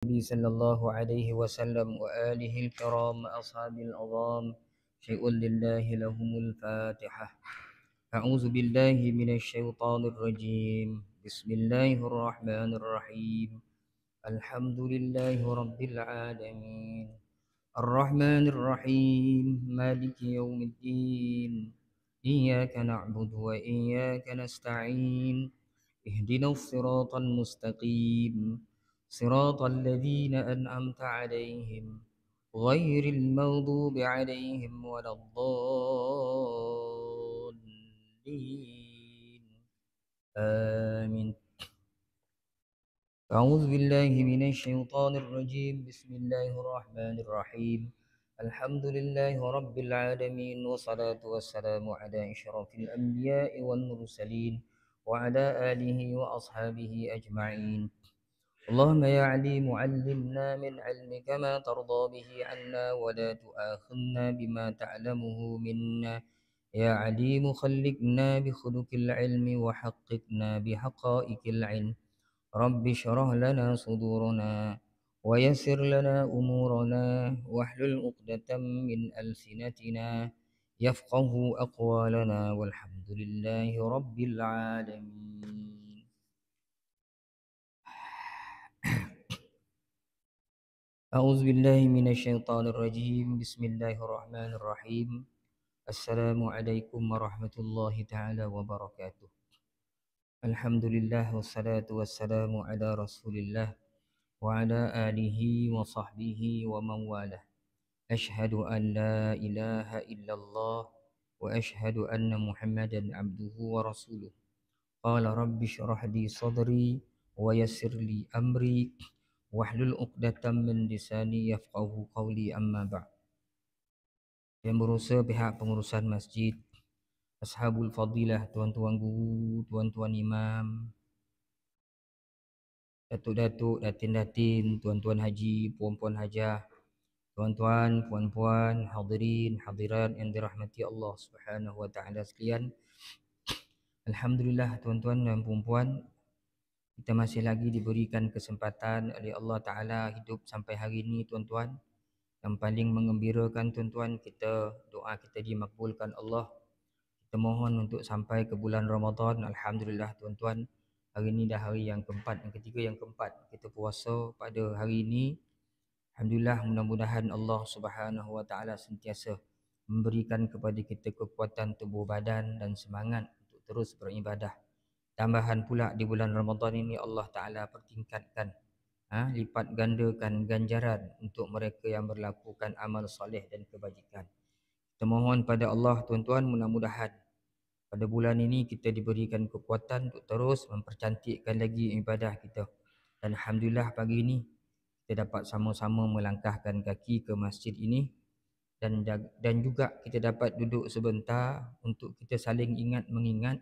النبي صلى الله عليه وسلم وآله الكرام أصحاب العظام شيء لله لهم الفاتحة. أعوذ بالله من الشيطان الرجيم. بسم الله الرحمن الرحيم. الحمد لله رب العالمين الرحمن الرحيم مالك يوم الدين إياك نعبد وإياك نستعين اهدنا الصراط المستقيم صراط الذين أنعمت عليهم غير المغضوب عليهم ولا الضالين آمين. أعوذ بالله من الشيطان الرجيم. بسم الله الرحمن الرحيم. الحمد لله رب العالمين والصلاة والسلام على أشرف الأنبياء والمرسلين وعلى آله وأصحابه أجمعين. اللهم يا عليم علمنا من علمك ما ترضى به عنا ولا تؤاخذنا بما تعلمه منا. يا عليم خلقنا بخلق العلم وحققنا بحقائق العلم. رب اشرح لنا صدورنا ويسر لنا أمورنا واحلل عقدة من ألسنتنا يفقه أقوالنا والحمد لله رب العالمين. أعوذ بالله من الشيطان الرجيم. بسم الله الرحمن الرحيم. السلام عليكم ورحمة الله تعالى وبركاته. الحمد لله والصلاة والسلام على رسول الله وعلى آله وصحبه ومن والاه. أشهد أن لا إله إلا الله وأشهد أن محمدا عبده ورسوله. قال رب اشرح لي صدري ويسر لي أمري wahlul uqdatam min lisani yafqahu qawli amma ba'd. Yang berusaha pihak pengurusan masjid, ashabul fadilah, tuan-tuan guru, tuan-tuan imam, datuk-datuk, datin-datin, tuan-tuan haji, puan-puan hajah, tuan-tuan, puan-puan, hadirin, hadirat yang dirahmati Allah Subhanahu wa taala sekalian. Alhamdulillah tuan-tuan dan puan-puan, kita masih lagi diberikan kesempatan oleh Allah Ta'ala hidup sampai hari ini tuan-tuan. Yang paling mengembirakan tuan-tuan, doa kita dimakbulkan Allah. Kita mohon untuk sampai ke bulan Ramadan. Alhamdulillah tuan-tuan, hari ini dah hari yang keempat, yang ketiga, yang keempat kita puasa pada hari ini. Alhamdulillah, mudah-mudahan Allah Subhanahu wa taala sentiasa memberikan kepada kita kekuatan tubuh badan dan semangat untuk terus beribadah. Tambahan pula di bulan Ramadan ini Allah Ta'ala pertingkatkan, lipat gandakan ganjaran untuk mereka yang melakukan amal soleh dan kebajikan. Kita mohon pada Allah tuan-tuan, mudah-mudahan pada bulan ini kita diberikan kekuatan untuk terus mempercantikkan lagi ibadah kita. Dan Alhamdulillah pagi ini kita dapat sama-sama melangkahkan kaki ke masjid ini. Dan juga kita dapat duduk sebentar untuk kita saling ingat mengingat.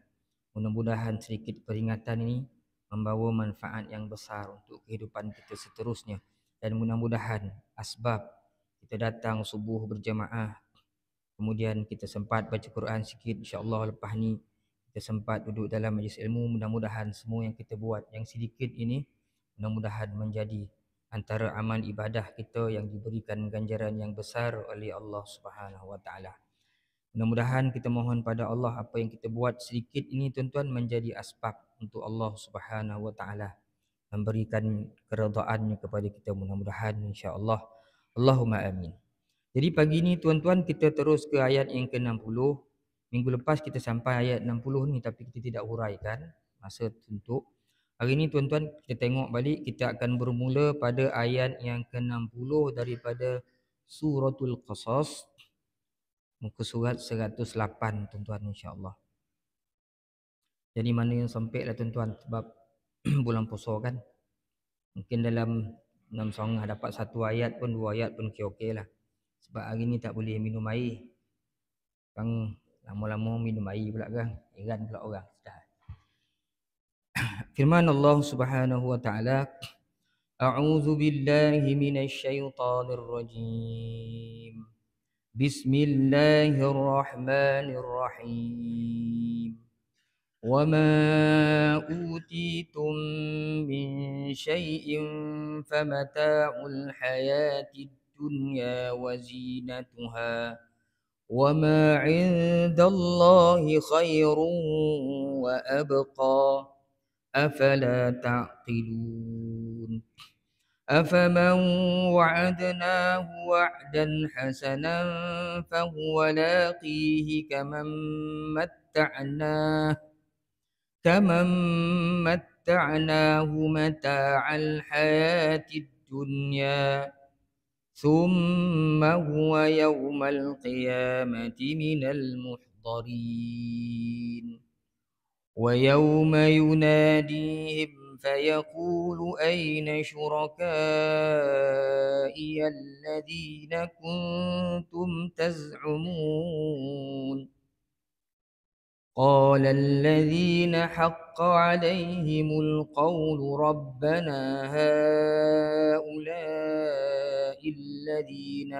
Mudah-mudahan sedikit peringatan ini membawa manfaat yang besar untuk kehidupan kita seterusnya. Dan mudah-mudahan asbab kita datang subuh berjamaah, kemudian kita sempat baca Quran sikit, insya-Allah lepas ni kita sempat duduk dalam majlis ilmu. Mudah-mudahan semua yang kita buat yang sedikit ini mudah-mudahan menjadi antara amal ibadah kita yang diberikan ganjaran yang besar oleh Allah Subhanahu wa taala. Mudah-mudahan kita mohon pada Allah apa yang kita buat sedikit ini tuan-tuan menjadi asbab untuk Allah Subhanahu wa taala memberikan keredaannya kepada kita, mudah-mudahan insya-Allah. Allahumma amin. Jadi pagi ni tuan-tuan kita terus ke ayat yang ke-60. Minggu lepas kita sampai ayat 60 ni tapi kita tidak huraikan masa untuk. Hari ni tuan-tuan kita tengok balik, kita akan bermula pada ayat yang ke-60 daripada suratul Qasas. Muka surat 108 tuan-tuan insya-Allah. Jadi mana yang sempit lah tuan-tuan sebab bulan puasa kan. Mungkin dalam 6 songah dapat satu ayat pun, 2 ayat pun okey lah. Sebab hari ni tak boleh minum air. Kang lama-lama minum air pula kan. Heran pula orang. Firman Allah Subhanahu wa taala, A'udzu billahi minasy syaithanir rajim. Bismillahirrahmanirrahim. وما أوتيتم من شيء فمتاع الحياة الدنيا وزينتها وما عند الله خير وأبقى أفلا تعقلون أفمن وعدناه وعدا حسنا فهو لاقيه كمن متعناه متاع الحياة الدنيا ثم هو يوم القيامة من المحضرين ويوم يناديهم فيقول أين شركائي الذين كنتم تزعمون قال الذين حق عليهم القول ربنا هؤلاء الذين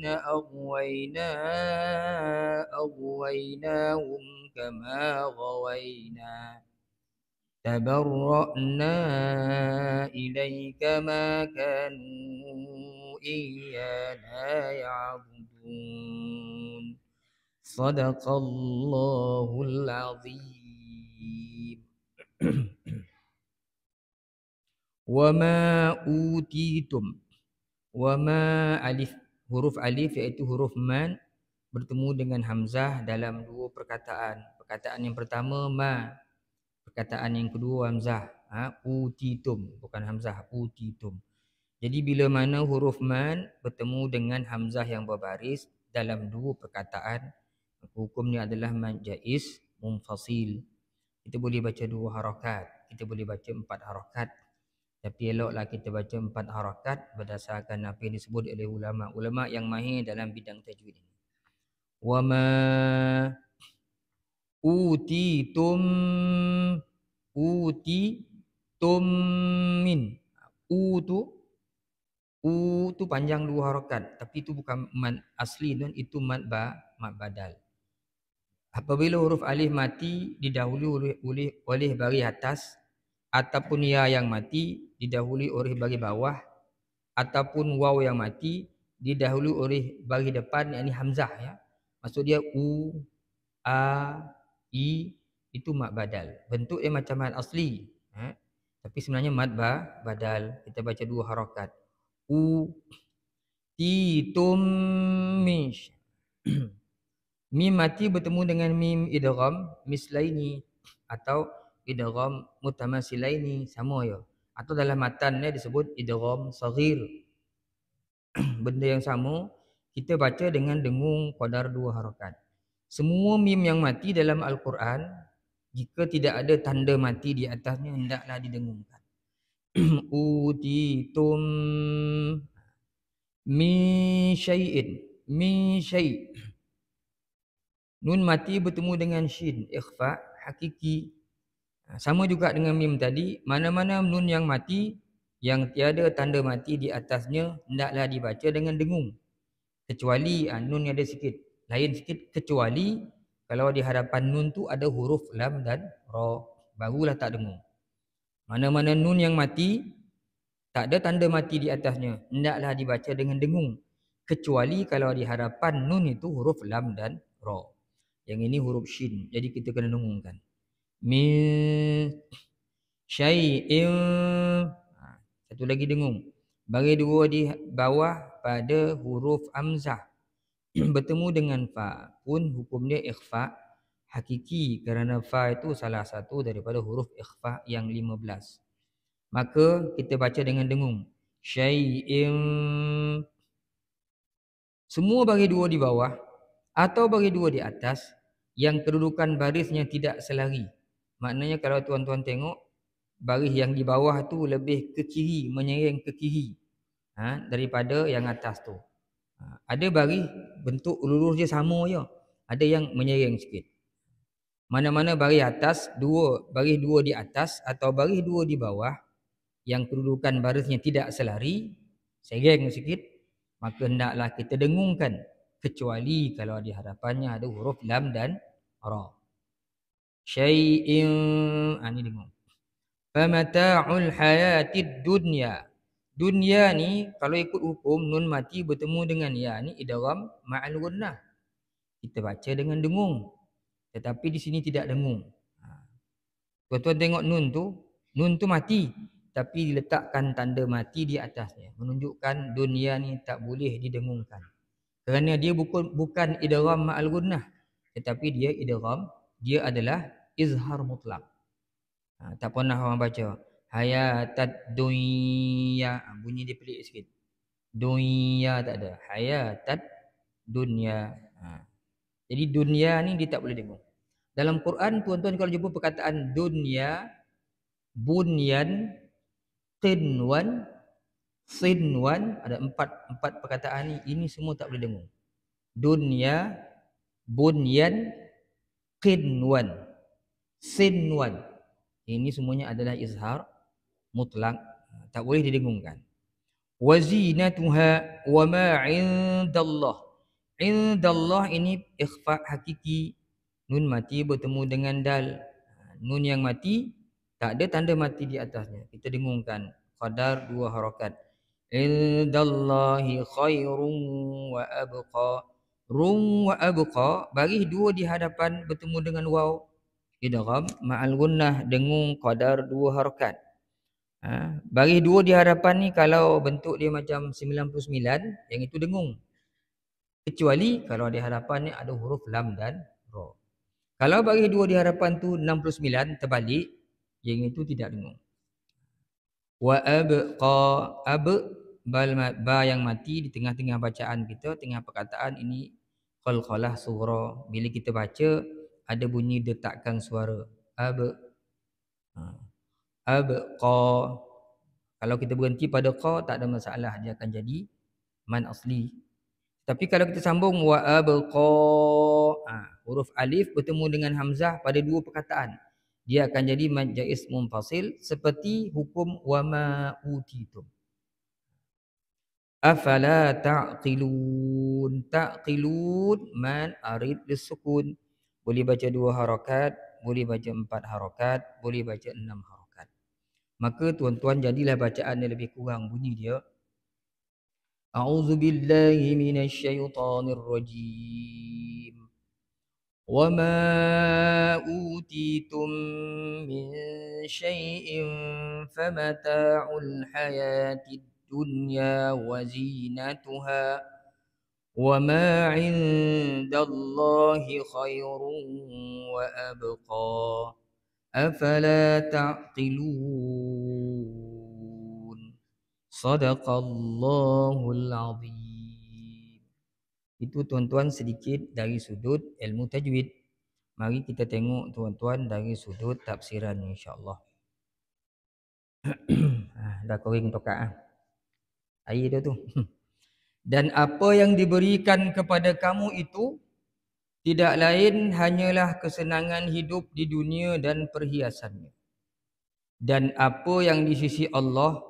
أغوينا أغويناهم كما غوينا تبرأنا إليك ما كانوا إيانا يعبدون صدق الله العظيم وما أوتيتم وما alif huruf alif iaitu huruf man bertemu dengan hamzah dalam dua perkataan. Perkataan yang pertama ma, perkataan yang kedua hamzah. Utitum bukan hamzah, utitum. Jadi bila mana huruf man bertemu dengan hamzah yang berbaris dalam dua perkataan, hukumnya adalah mad jaiz munfasil. Kita boleh baca dua harakat, kita boleh baca empat harakat. Tapi eloklah kita baca empat harakat berdasarkan apa yang disebut oleh ulama yang mahir dalam bidang tajwid ini. Wa ma utitum min. U tu panjang dua harakat, tapi itu bukan mad asli dan itu mad badal. Apabila huruf alif mati didahului oleh baris atas ataupun ya yang mati didahului oleh baris bawah ataupun waw yang mati didahului oleh baris depan, yakni hamzah ya. Maksud dia u, a, i itu mad badal. Bentuk dia macam mad asli, tapi sebenarnya mad badal. Kita baca dua harakat. U titum mish. Mim mati bertemu dengan mim idgham mislaini atau idgham mutamasilaini, sama ya. Atau dalam matan dia disebut idgham saghir. Benda yang sama, kita baca dengan dengung qadar dua harakat. Semua mim yang mati dalam Al-Quran, jika tidak ada tanda mati di atasnya, hendaklah didengungkan. Utitum min syai'in, min syai'. Nun mati bertemu dengan shin, ikhfa hakiki. Sama juga dengan mim tadi, mana-mana nun yang mati yang tiada tanda mati di atasnya hendaklah dibaca dengan dengung. Kecuali nun yang ada sikit lain sikit, kecuali kalau di hadapan nun tu ada huruf lam dan ra, barulah tak dengung. Mana-mana nun yang mati tak ada tanda mati di atasnya hendaklah dibaca dengan dengung, kecuali kalau di hadapan nun itu huruf lam dan ra. Yang ini huruf shin, jadi kita kena dengungkan. Min syai'in. Satu lagi dengung. Bagi dua di bawah pada huruf hamzah bertemu dengan fa pun hukumnya ikhfa hakiki, kerana fa itu salah satu daripada huruf ikhfa yang 15. Maka kita baca dengan dengung. Syai'in. Semua bagi dua di bawah atau bagi dua di atas yang kedudukan barisnya tidak selari. Maknanya kalau tuan-tuan tengok, baris yang di bawah tu lebih ke kiri, menyerang ke kiri daripada yang atas tu. Ada baris bentuk lurus dia sama je, ada yang menyerang sikit. Mana-mana baris atas, baris dua di atas atau baris dua di bawah yang kedudukan barisnya tidak selari, serang sikit, maka hendaklah kita dengungkan, kecuali kalau di hadapannya ada huruf lam dan ra. Syai'in, ini dengung. Famata'ul hayatid dunya. Dunya ni kalau ikut hukum nun mati bertemu dengan ya ni idgham ma'al gunnah. Kita baca dengan dengung. Tetapi di sini tidak dengung. Tuan-tuan tengok nun tu mati, tapi diletakkan tanda mati di atasnya, menunjukkan dunia ni tak boleh didengungkan. Kerana dia bukan idgham ma'al gunnah, tetapi dia adalah izhar mutlak. Tak pernah orang baca hayatat dunya, bunyi dia pelik sikit. Dunya tak ada, hayatat dunya. Jadi dunia ni dia tak boleh dengung. Dalam Quran tuan-tuan kalau jumpa perkataan dunya, bunyan, qinwan, sinwan, ada empat perkataan ni, ini semua tak boleh dengung. Dunya, bunyan, qinwan, sinwan. Ini semuanya adalah izhar mutlak, tak boleh didengungkan. Wazinatuha wa ma 'indallah. Indallah ini ikhfa hakiki. Nun mati bertemu dengan dal. Nun yang mati tak ada tanda mati di atasnya, kita dengungkan qadar 2 harakat. Indallahi khairun wa abqa. Rum wa abqa, bagi 2 di hadapan bertemu dengan waw, idgham ma'al gunnah, dengung qadar 2 harakat. Bagi 2 di hadapan ni kalau bentuk dia macam 99, yang itu dengung. Kecuali kalau di hadapan ni ada huruf lam dan ra. Kalau bagi 2 di hadapan tu 69 terbalik, yang itu tidak dengung. Wa abqa, ba yang mati di tengah-tengah bacaan kita, tengah perkataan ini qalqalah sughra. Bila kita baca ada bunyi detakkan suara. Abqa. Kalau kita berhenti pada qa tak ada masalah, dia akan jadi man asli. Tapi kalau kita sambung wa abqa, huruf alif bertemu dengan hamzah pada 2 perkataan, dia akan jadi mad jaiz munfasil seperti hukum wa ma utitum. Afala ta'qilun. Ta'qilun man arid lisukun. Boleh baca 2 harakat, boleh baca 4 harakat, boleh baca 6 harakat. Maka tuan-tuan jadilah bacaan yang lebih kurang bunyi dia. A'udzu billahi minasyaitonir rajim. Wa ma utitum min syai'in famata'ul hayatid dunya wa zinatuha wa ma 'indallahi khairun wa abqa. Afala ta'qilun. Sadaqallahul azim. Itu tuan-tuan sedikit dari sudut ilmu tajwid. Mari kita tengok tuan-tuan dari sudut tafsiran insya-Allah. Dah kering tokak air dia tu. Dan apa yang diberikan kepada kamu itu tidak lain hanyalah kesenangan hidup di dunia dan perhiasannya. Dan apa yang di sisi Allah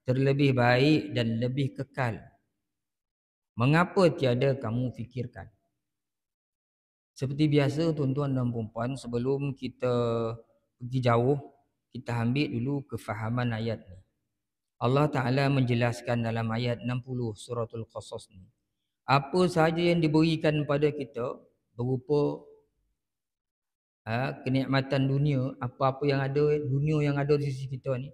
terlebih baik dan lebih kekal. Mengapa tiada kamu fikirkan? Seperti biasa tuan-tuan dan puan-puan, sebelum kita pergi jauh, kita ambil dulu kefahaman ayat ni. Allah Ta'ala menjelaskan dalam ayat 60 suratul Qasas ni, apa sahaja yang diberikan pada kita berupa kenikmatan dunia, apa-apa yang ada, dunia yang ada di sisi kita ni,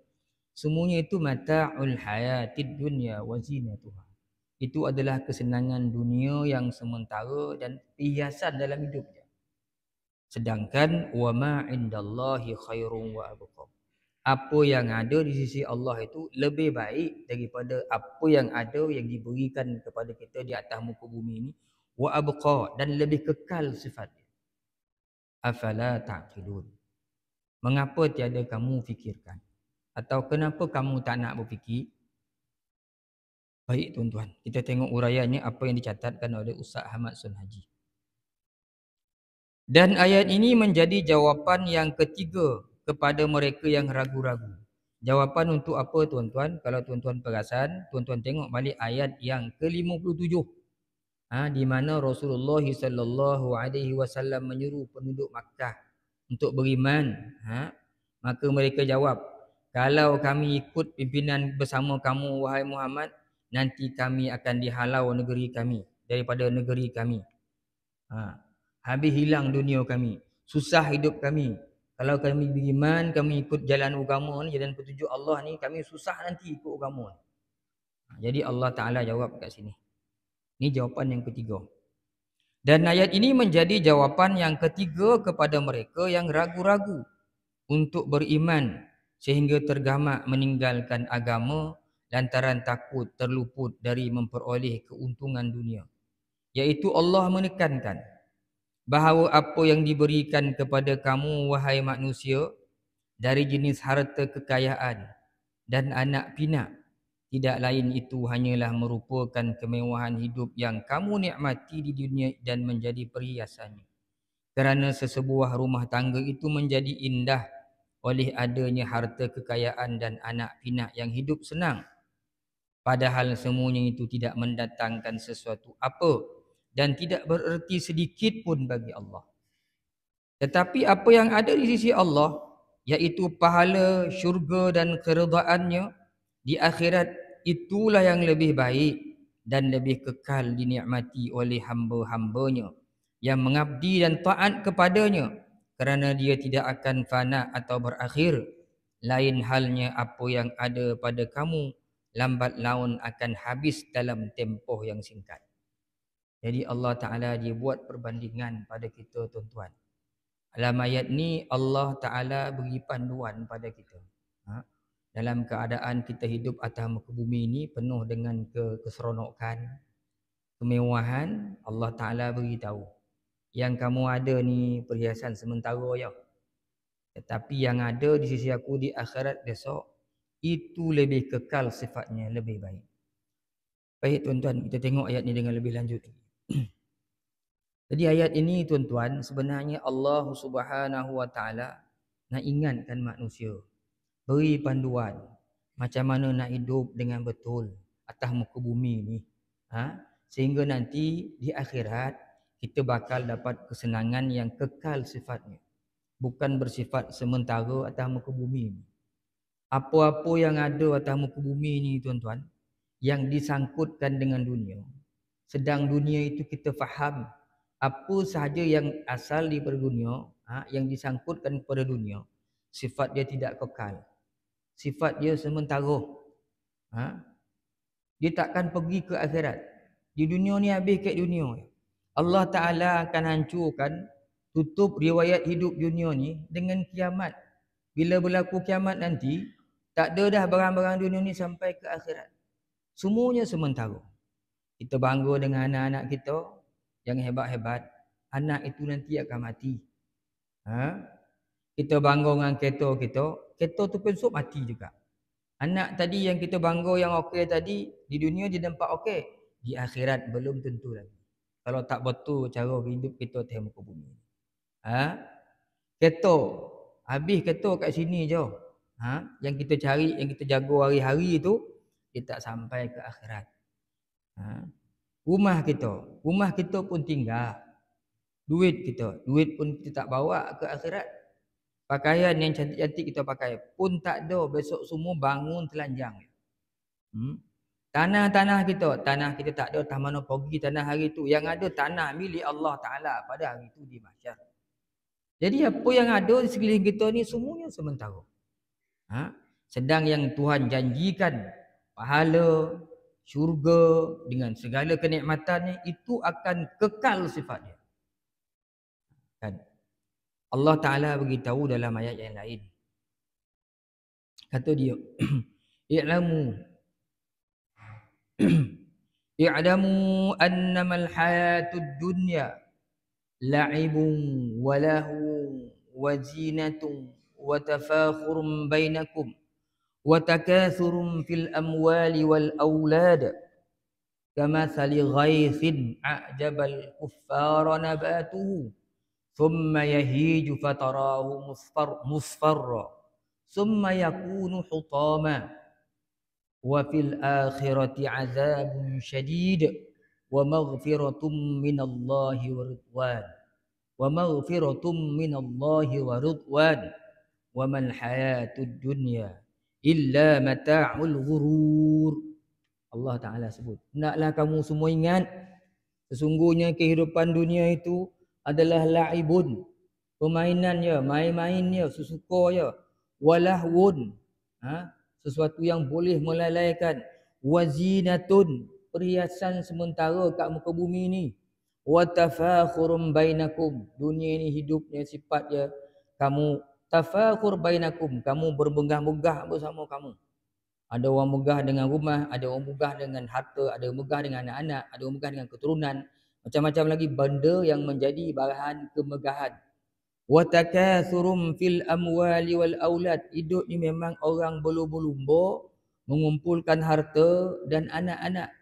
semuanya itu mata'ul hayatid dunya wa zinatuha. Itu adalah kesenangan dunia yang sementara dan hiasan dalam hidupnya. Sedangkan wa ma 'indallahi khairun wa abqa. Apa yang ada di sisi Allah itu lebih baik daripada apa yang ada yang diberikan kepada kita di atas muka bumi ini, wa abqa, dan lebih kekal sifatnya. Afala ta'qilun. Mengapa tiada kamu fikirkan? Atau kenapa kamu tak nak berfikir? Baik tuan-tuan, kita tengok uraiannya apa yang dicatatkan oleh Ustaz Ahmad Sunhaji. Dan ayat ini menjadi jawapan yang ketiga kepada mereka yang ragu-ragu. Jawapan untuk apa tuan-tuan? Kalau tuan-tuan perasan, tuan-tuan tengok balik ayat yang ke-57. Di mana Rasulullah sallallahu alaihi wasallam menyuruh penduduk Makkah untuk beriman. Maka mereka jawab, kalau kami ikut pimpinan bersama kamu wahai Muhammad, nanti kami akan dihalau negeri kami daripada negeri kami. Habis hilang dunia kami, susah hidup kami. Kalau kami beriman, kami ikut jalan agama ni, jalan petunjuk Allah ni, kami susah nanti ikut agama ni. Jadi Allah Ta'ala jawab kat sini. Ini jawapan yang ketiga. Dan ayat ini menjadi jawapan yang ketiga kepada mereka yang ragu-ragu untuk beriman sehingga tergamak meninggalkan agama lantaran takut terluput dari memperoleh keuntungan dunia. Iaitu Allah menekankan bahawa apa yang diberikan kepada kamu wahai manusia dari jenis harta kekayaan dan anak pinak, tidak lain itu hanyalah merupakan kemewahan hidup yang kamu nikmati di dunia dan menjadi perhiasannya. Kerana sesebuah rumah tangga itu menjadi indah oleh adanya harta kekayaan dan anak pinak yang hidup senang. Padahal semuanya itu tidak mendatangkan sesuatu apa dan tidak bererti sedikit pun bagi Allah. Tetapi apa yang ada di sisi Allah, iaitu pahala, syurga dan keredaannya di akhirat, itulah yang lebih baik dan lebih kekal dinikmati oleh hamba-hambanya yang mengabdi dan taat kepadanya, kerana dia tidak akan fana atau berakhir. Lain halnya apa yang ada pada kamu, lambat laun akan habis dalam tempoh yang singkat. Jadi Allah Ta'ala dia buat perbandingan pada kita tuan-tuan. Dalam ayat ni Allah Ta'ala beri panduan pada kita. Dalam keadaan kita hidup atas muka bumi ini penuh dengan keseronokan, kemewahan, Allah Ta'ala beritahu yang kamu ada ni perhiasan sementara ya. Tetapi yang ada di sisi aku di akhirat besok, itu lebih kekal sifatnya, lebih baik. Baik tuan-tuan, kita tengok ayat ni dengan lebih lanjut. Jadi ayat ini tuan-tuan, sebenarnya Allah Subhanahu Wa Taala nak ingatkan manusia, beri panduan macam mana nak hidup dengan betul atas muka bumi ni, sehingga nanti di akhirat kita bakal dapat kesenangan yang kekal sifatnya, bukan bersifat sementara atas muka bumi ni. Apa-apa yang ada atas muka bumi ni tuan-tuan, yang disangkutkan dengan dunia, sedang dunia itu kita faham apa sahaja yang asal daripada dunia, yang disangkutkan kepada dunia, sifat dia tidak kekal, sifat dia sementara. Dia takkan pergi ke akhirat. Di dunia ni habis kat dunia. Allah Ta'ala akan hancurkan, tutup riwayat hidup dunia ni dengan kiamat. Bila berlaku kiamat nanti, tak ada dah barang-barang dunia ni sampai ke akhirat. Semuanya sementara. Kita bangga dengan anak-anak kita yang hebat-hebat, anak itu nanti akan mati. Kita bangga dengan kereta kita, kereta tu besok mati juga. Anak tadi yang kita bangga yang okey tadi, di dunia dia nampak okey, di akhirat belum tentu lagi. Kalau tak betul cara hidup kita atas muka bumi. Kereta, habis kereta kat sini je. Yang kita cari, yang kita jaga hari-hari tu, dia tak sampai ke akhirat. Rumah kita pun tinggal. Duit pun kita tak bawa ke akhirat. Pakaian yang cantik-cantik kita pakai pun tak ada, besok semua bangun telanjang. Tanah kita tak ada, tak mana pergi tanah hari tu. Yang ada tanah milik Allah Ta'ala pada hari tu di mahsyar. Jadi apa yang ada di sekeliling kita ni semuanya sementara. Sedang yang Tuhan janjikan pahala, syurga dengan segala kenikmatannya, itu akan kekal sifatnya. Kan? Allah Ta'ala beritahu dalam ayat yang lain. Kata dia, i'lamu annamal hayatud dunya la'ibun wa lahu wa zinatun wa tafakhurun bainakum wa takathurun fil amwali wal awlad kamathali ghaithin a'jabal kuffara nabatuhu thumma yahiju fatarahu musfarra summa yakunu hutama wa fil akhirati azabun syadid wa maghfiratum minallahi wa ridwan wa maghfiratum minallahi wa ridwan wa mal hayatud dunya illa mata'ul ghurur. Allah Ta'ala sebut, hendaklah kamu semua ingat, sesungguhnya kehidupan dunia itu adalah la'ibun, permainan ya, main-main ya, sesuka ya, walahwun, sesuatu yang boleh melalaikan, wazinatun, perhiasan sementara kat muka bumi ni, watafakhurum bainakum, dunia ni hidupnya sifatnya kamu tafakhur bainakum, kamu bermegah-megah bersama kamu. Ada orang megah dengan rumah, ada orang megah dengan harta, ada orang megah dengan anak-anak, ada orang megah dengan keturunan, macam-macam lagi benda yang menjadi bahan kemegahan. Wa takathurum fil amwali wal aulad, hidup ni memang orang berlumba-lumba mengumpulkan harta dan anak-anak.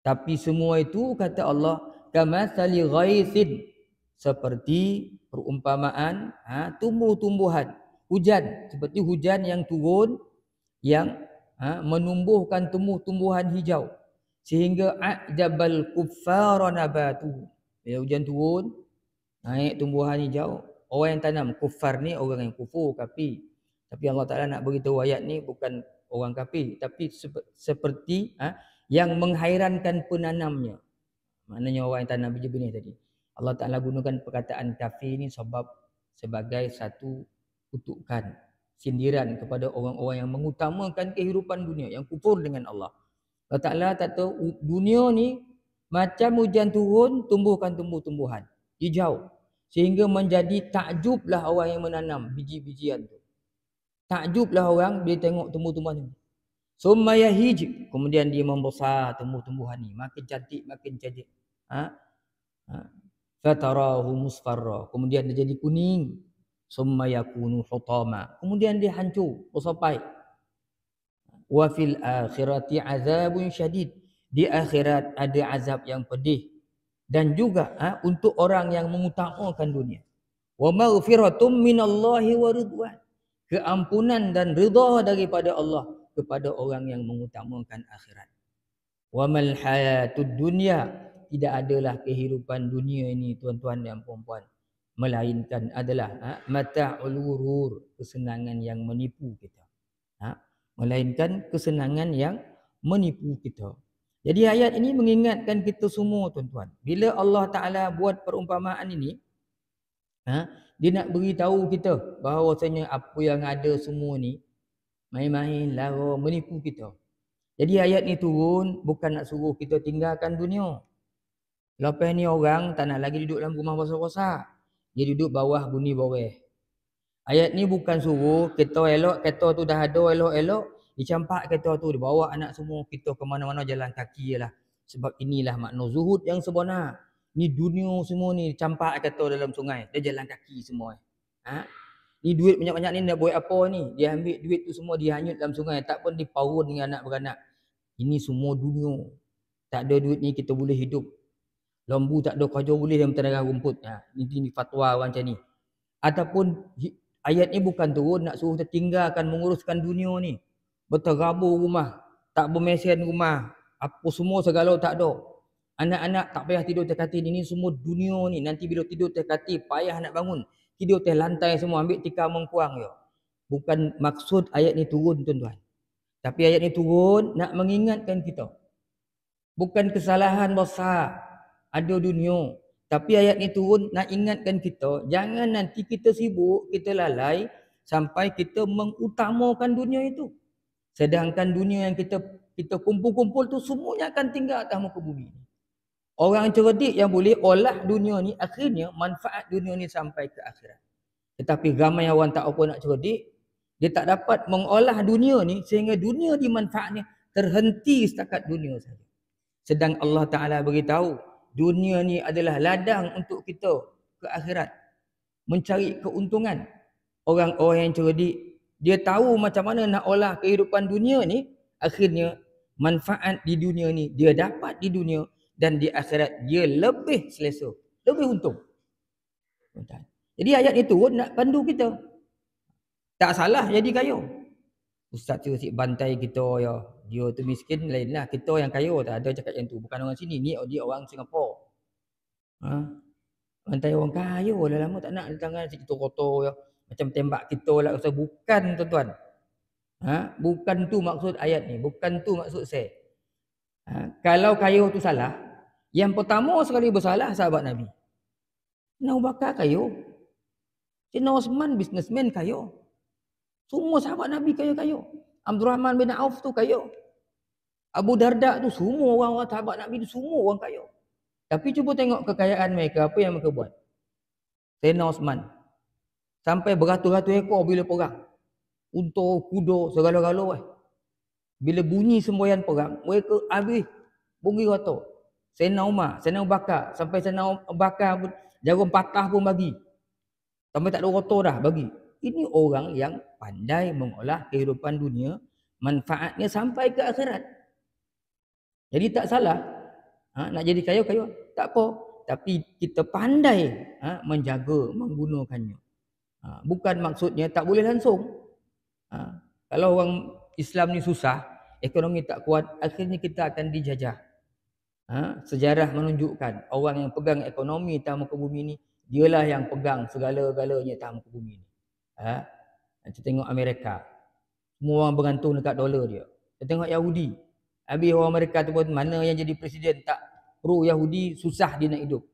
Tapi semua itu kata Allah, kamathali ghaithin, seperti perumpamaan tumbuh-tumbuhan, hujan, seperti hujan yang turun yang menumbuhkan tumbuh-tumbuhan hijau sehingga a'jabal kuffara nabatu. Bila hujan turun naik tumbuhan hijau, orang yang tanam kuffar ni orang yang kufur, kafir. Tapi Allah Taala nak beritahu ayat ni bukan orang kafir, tapi seperti yang menghairankan penanamnya. Maknanya orang yang tanam biji benih tadi. Allah Taala gunakan perkataan kafir ni sebab sebagai satu kutukan, sindiran kepada orang-orang yang mengutamakan kehidupan dunia, yang kufur dengan Allah. Allah Ta'ala kata dunia ni macam hujan turun, tumbuhkan tumbuh-tumbuhan hijau, sehingga menjadi takjublah orang yang menanam biji-bijian tu. Takjublah orang bila tengok tumbuh-tumbuhan ni. Summa yahij, kemudian dia membesar tumbuh-tumbuhan ni, makin cantik, makin cantik. Fatarahu musfarra, kemudian dia jadi kuning. Summa yakunu hutama, kemudian dia hancur, bersapai. Wa fil akhirati azabun syadid, di akhirat ada azab yang pedih. Dan juga untuk orang yang mengutamakan dunia. Wa maghfiratum minallahi wa ridwan, keampunan dan ridha daripada Allah kepada orang yang mengutamakan akhirat. Wa mal hayatud dunya, tidak adalah kehidupan dunia ini tuan-tuan dan puan-puan, melainkan adalah mata'ul ghurur, kesenangan yang menipu kita. Melainkan kesenangan yang menipu kita. Jadi ayat ini mengingatkan kita semua tuan-tuan. Bila Allah Ta'ala buat perumpamaan ini, dia nak beritahu kita bahawasanya apa yang ada semua ni main-main, lara, menipu kita. Jadi ayat ni turun bukan nak suruh kita tinggalkan dunia. Lepas ni orang tak nak lagi duduk dalam rumah besar-besar, dia duduk bawah buni boreh. Ayat ni bukan suruh kita elok kereta tu dah ada elok-elok, dicampak kereta tu, dibawa anak semua kita ke mana-mana jalan kaki je lah. Sebab inilah makna zuhud yang sebenar. Ni dunia semua ni campak kereta dalam sungai, dia jalan kaki semua. Ni duit banyak-banyak ni nak buat apa ni? Dia ambil duit tu semua, dia hanyut dalam sungai, tak pun dipaun dengan anak beranak. Ini semua dunia. Tak ada duit ni kita boleh hidup. Lembu tak ada kerja boleh dalam tanah rumput. Ini fatwa orang macam ni. Ataupun ayat ni bukan turun nak suruh kita tinggalkan menguruskan dunia ni. Berterabur rumah, tak bermesen rumah, apa semua segala tak ada. Anak-anak tak payah tidur atas katil. Ini semua dunia ni. Nanti bila tidur atas katil payah nak bangun. Tidur atas lantai semua, ambil tikar mengkuang je. Bukan maksud ayat ni turun tuan-tuan. Tapi ayat ni turun nak mengingatkan kita. Bukan kesalahan besar ada dunia. Tapi ayat ni turun nak ingatkan kita, jangan nanti kita sibuk, kita lalai sampai kita mengutamakan dunia itu. Sedangkan dunia yang kita kumpul-kumpul tu semuanya akan tinggal atas muka bumi. Orang cerdik yang boleh olah dunia ni, akhirnya manfaat dunia ni sampai ke akhirat. Tetapi ramai orang tak apa nak cerdik, dia tak dapat mengolah dunia ni sehingga dunia dimanfaatnya terhenti setakat dunia saja. Sedang Allah Ta'ala beritahu, dunia ni adalah ladang untuk kita ke akhirat, mencari keuntungan. Orang-orang yang cerdik, dia tahu macam mana nak olah kehidupan dunia ni, akhirnya manfaat di dunia ni dia dapat di dunia, dan di akhirat dia lebih selesa, lebih untung. Jadi ayat itu nak pandu kita. Tak salah jadi kaya. Ustaz tu si bantai kita ya. Dia tu miskin lain lah. Kita yang kaya tak ada cakap yang tu. Bukan orang sini. Ni dia orang Singapura. Ha? Bantai orang kaya dah lama tak nak datang si kita kotor ya. Macam tembak kita lah. Bukan tuan-tuan. Ha? Bukan tu maksud ayat ni. Bukan tu maksud saya. Ha? Kalau kaya tu salah, yang pertama sekali bersalah sahabat Nabi. Abu Bakar kaya. Sayyidina Osman businessman kaya. Semua sahabat Nabi kaya-kaya. Abdul Rahman bin Auf tu kaya. Abu Darda tu semua orang-orang sahabat Nabi tu semua orang kaya. Tapi cuba tengok kekayaan mereka, apa yang mereka buat. Sayyidina Osman sampai beratus-ratus ekor bila perang. Unta, kuda, segala-gala. Bila bunyi semboyan perang, mereka habis bunyi rata. Sayyidina Umar, Sayyidina Abu Bakar, sampai Sayyidina Abu Bakar pun jarum patah pun bagi. Sampai tak ada rata dah bagi. Ini orang yang pandai mengolah kehidupan dunia, manfaatnya sampai ke akhirat. Jadi tak salah. Nak jadi kaya-kaya, tak apa. Tapi kita pandai menjaga, menggunakannya. Bukan maksudnya tak boleh langsung. Kalau orang Islam ni susah, ekonomi tak kuat, akhirnya kita akan dijajah. Sejarah menunjukkan orang yang pegang ekonomi atas muka bumi ni, dialah yang pegang segala-galanya atas muka bumi ni. Kita tengok Amerika, semua orang bergantung dekat dolar dia. Kita tengok Yahudi, habis orang Amerika tu pun mana yang jadi presiden tak pro Yahudi, susah dia nak hidup.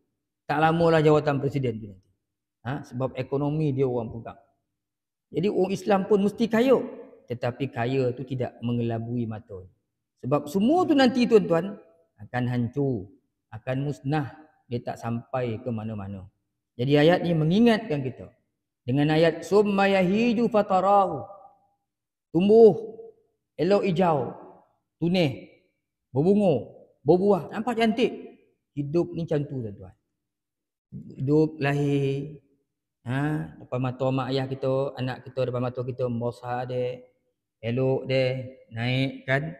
Tak lamalah jawatan presiden tu nanti. Sebab ekonomi dia orang pegang. Jadi orang Islam pun mesti kaya, tetapi kaya tu tidak mengelabui mata. Sebab semua tu nanti tuan-tuan akan hancur, akan musnah, dia tak sampai ke mana-mana. Jadi ayat ni mengingatkan kita dengan ayat summa yahiju fatarahu, tumbuh elok hijau, tunih, berbunga, berbuah, nampak cantik. Hidup ni macam tu tuan-tuan. Hidup lahir, depan mata mak ayah kita, anak kita depan mata kita, membesar dia, elok dia, naik kan.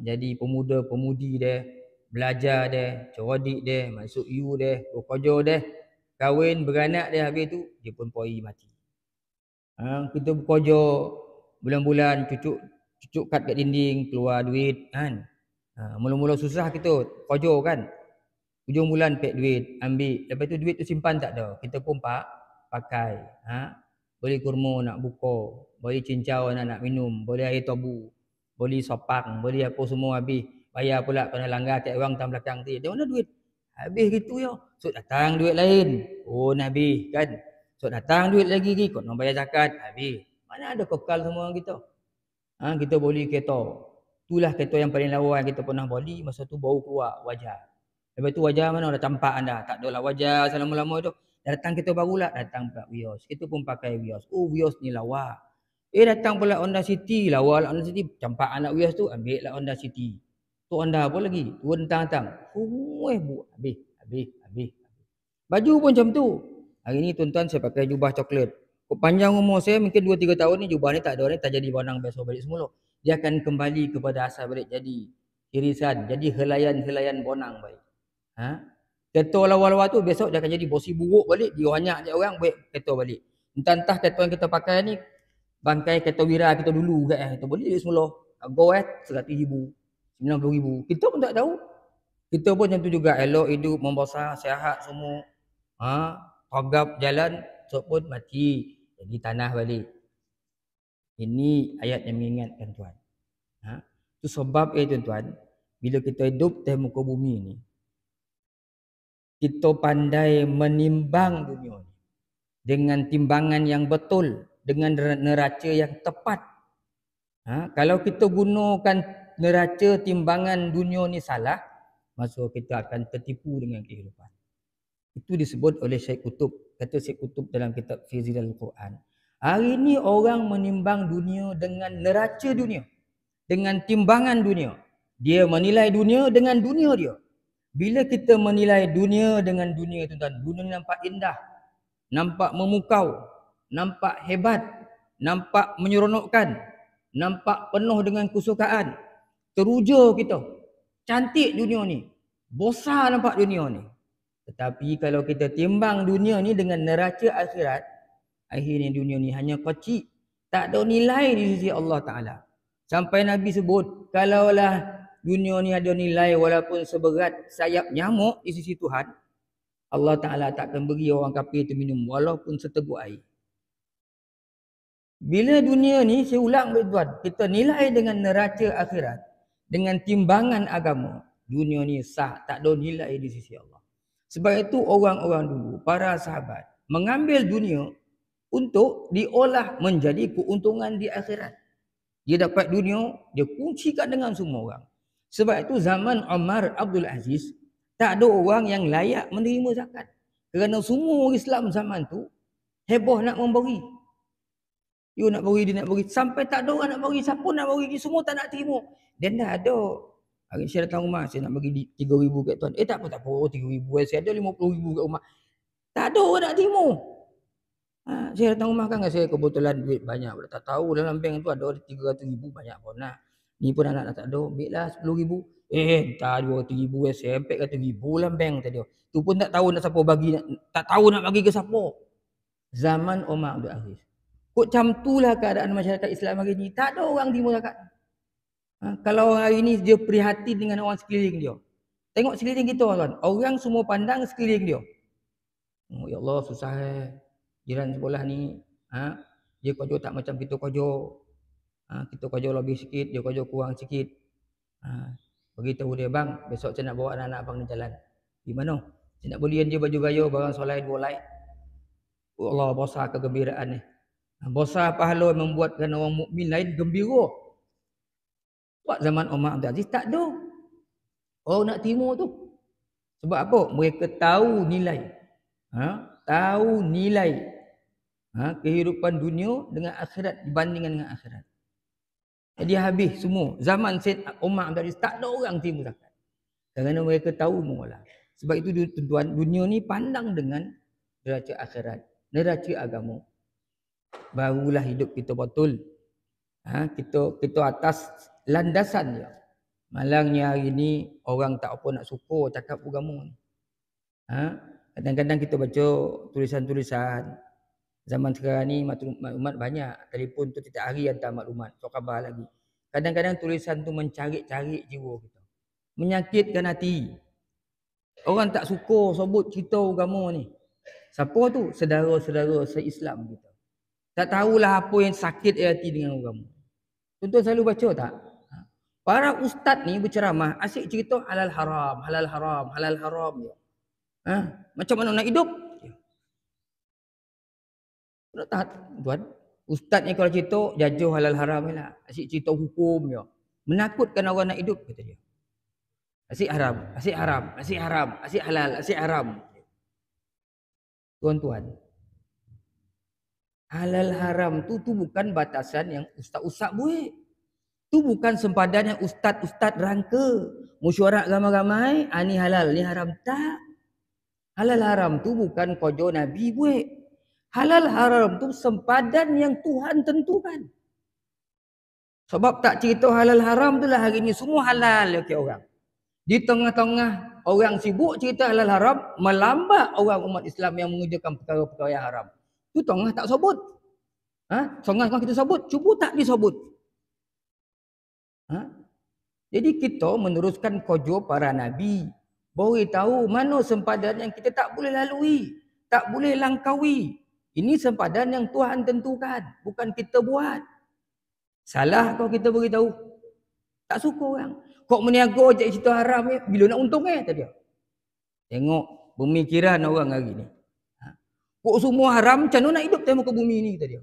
Jadi pemuda-pemudi dia, belajar dia, cerdik dia, masuk U dia, bekerja dia, kahwin, beranak dia, habis tu dia pun poi mati. Kita bekerja bulan-bulan, cucuk kad kat dinding, keluar duit kan. Mula-mula susah kita kerja kan. Hujung bulan pek duit, ambil. Lepas tu duit tu simpan tak ada. Kita pun pakai. Beli kurma nak buka, beli cincau nak minum, beli air tobu, beli sopang, beli apa semua habis. Bayar pula kena langgar kat orang tam belakang tu. Dia mana duit? Habis gitu ya. So datang duit lain. Oh Nabi kan. So datang duit lagi kau nak bayar zakat, habis. Mana ada kekal semua kita. Kita beli kereta. Itulah kereta yang paling lawa yang kita pernah beli, masa tu baru keluar wajah. Lepas tu wajah mana dah campak anda, tak ada lah wajah selama-lama tu. Datang kereta barulah, datang pula Vios. Kita pun pakai Vios. Oh Vios ni lawa. Datang pula Honda City, lawa lah Honda City. Campak anak Vios tu, ambil lah Honda City. Tu Honda apa lagi? Turun tang-tang. Habis. Baju pun macam tu. Hari ni tuan-tuan saya pakai jubah coklat. Panjang umur saya mungkin 2-3 tahun ni jubah ni tak ada ni, tak jadi bonang biasa balik semula. Dia akan kembali kepada asal balik, jadi irisan, jadi helaian-helaian bonang balik. Kereta lawa-lawa tu besok dia akan jadi bosi buruk balik, dia banyak je orang buat kereta balik. Entah kereta yang kita pakai ni bangkai kereta Wira kita dulu kat kita beli semula. Go 100,000, 90,000. Kita pun tak tahu. Kita pun macam tu juga, elok hidup, membesar, sihat semua. Tagap jalan, esok pun mati, jadi tanah balik. Ini ayat yang mengingatkan tuan. Itu sebab tuan-tuan, bila kita hidup di muka bumi ni, kita pandai menimbang dunia ni dengan timbangan yang betul, dengan neraca yang tepat. Kalau kita gunakan neraca timbangan dunia ni salah, maka kita akan tertipu dengan kehidupan. Itu disebut oleh Syekh Qutb. Kata Syekh Qutb dalam kitab Fi Zilal Quran. Hari ini orang menimbang dunia dengan neraca dunia, dengan timbangan dunia. Dia menilai dunia dengan dunia dia. Bila kita menilai dunia dengan dunia, tuan-tuan, dunia nampak indah, nampak memukau, nampak hebat, nampak menyeronokkan, nampak penuh dengan kesukaan. Teruja kita. Cantik dunia ni. Besar nampak dunia ni. Tetapi kalau kita timbang dunia ni dengan neraca akhirat, akhirnya dunia ni hanya kecil, Tak ada nilai di sisi Allah Ta'ala. Sampai Nabi sebut, kalaulah dunia ni ada nilai walaupun seberat sayap nyamuk di sisi Tuhan, Allah Ta'ala takkan beri orang kafir itu minum walaupun seteguk air. Bila dunia ni, saya ulang tuan, kita nilai dengan neraca akhirat, dengan timbangan agama, dunia ni sah, tak ada nilai di sisi Allah. Sebab itu orang-orang dulu, para sahabat, mengambil dunia untuk diolah menjadi keuntungan di akhirat. Dia dapat dunia, dia kongsikan dengan semua orang. Sebab itu zaman Umar Abdul Aziz, tak ada orang yang layak menerima zakat. Kerana semua orang Islam zaman tu heboh nak memberi. You nak bagi, dia nak bagi. Sampai tak ada orang nak bagi. Siapa nak bagi, semua tak nak terima. Dan dah ada. Hari saya datang rumah, saya nak bagi 3,000 kat tuan. Tak apa, 3,000. Saya ada 50,000 kat rumah. Tak ada orang nak terima. Saya datang rumah kan, saya kebetulan duit banyak. Tak tahu dalam bank tu ada 300,000 banyak pun nak. Ni pun anak tak ada. Ambil lah 10,000. Tak 200,000. Saya sampai kata 1,000 dalam bank tadi. Tu pun tak tahu nak siapa bagi. Tak tahu nak bagi ke siapa. Zaman Umar Abdul Aziz. Kok macam itulah keadaan masyarakat Islam hari ini. Tak ada orang terima zakat. Kalau hari ini dia prihatin dengan orang sekeliling dia. Tengok sekeliling kita tuan. Orang semua pandang sekeliling dia. Oh, ya Allah susah jiran sebelah ni. Dia kerja tak macam kita kerja. Kita kerja lebih sikit, dia kerja kurang sikit. Beritahu dia, bang, besok saya nak bawa anak-anak abang ni jalan. Di mana? Saya nak beliin dia baju gaya, barang solai 2 light. Oh Allah, besar kegembiraan ni. Besar pahala membuatkan orang mukmin lain gembira. Buat zaman Umar Abdul Aziz tak ada. Orang nak terima tu. Sebab apa? Mereka tahu nilai. Tahu nilai kehidupan dunia dengan akhirat dibandingkan dengan akhirat. Jadi habis semua. Zaman Syed Umar Abdul Aziz tak ada orang terima zakat. Kerana mereka tahu mula. Sebab itu tuan, dunia ni pandang dengan neraca akhirat, neraca agama. Barulah hidup kita betul. Kita atas landasan dia. Malangnya hari ni orang tak apa nak suka cakap agama ni. Kadang-kadang kita baca tulisan-tulisan. Zaman sekarang ni maklumat banyak. Telefon tu setiap hari hantar maklumat. So khabar lagi. Kadang-kadang tulisan tu mencari-cari jiwa kita. Menyakitkan hati. Orang tak suka sebut cerita agama ni. Siapa tu? Saudara-saudara se-Islam kita. Tak tahulah apa yang sakit hati dengan agama. Tuan-tuan selalu baca tak? Para ustaz ni berceramah asyik cerita halal haram, halal haram, halal haram je. Macam mana nak hidup? Tak, tuan. Ustaz ni kalau cerita jajah halal haram je lah. Asyik cerita hukum je. Menakutkan orang nak hidup kata dia. Asyik haram, asyik haram, asyik haram, asyik halal, asyik haram. Tuan-tuan, halal haram tu bukan batasan yang ustaz-ustaz buat. Tu bukan sempadan yang ustaz-ustaz rangka. Mesyuarat ramai-ramai, ni halal, ni haram. Tak. Halal haram tu bukan kerja Nabi buat. Halal haram tu sempadan yang Tuhan tentukan. Sebab tak cerita halal haram tu lah hari ni semua halal okay, orang. Di tengah-tengah orang sibuk cerita halal haram, melambat orang umat Islam yang mengerjakan perkara-perkara yang haram. Tu tengah tak sebut. Tengah kita sebut, cuba tak disebut. Jadi kita meneruskan kerja para Nabi. Beritahu mana sempadan yang kita tak boleh lalui. Tak boleh langkaui. Ini sempadan yang Tuhan tentukan. Bukan kita buat. Salah kalau kita beritahu. Tak suka orang. Kok meniaga je cerita haram ni. Bila nak untung tadi. Tengok pemikiran orang hari ni. Kok semua haram. Macam mana nak hidup tengok ke bumi ni tadi.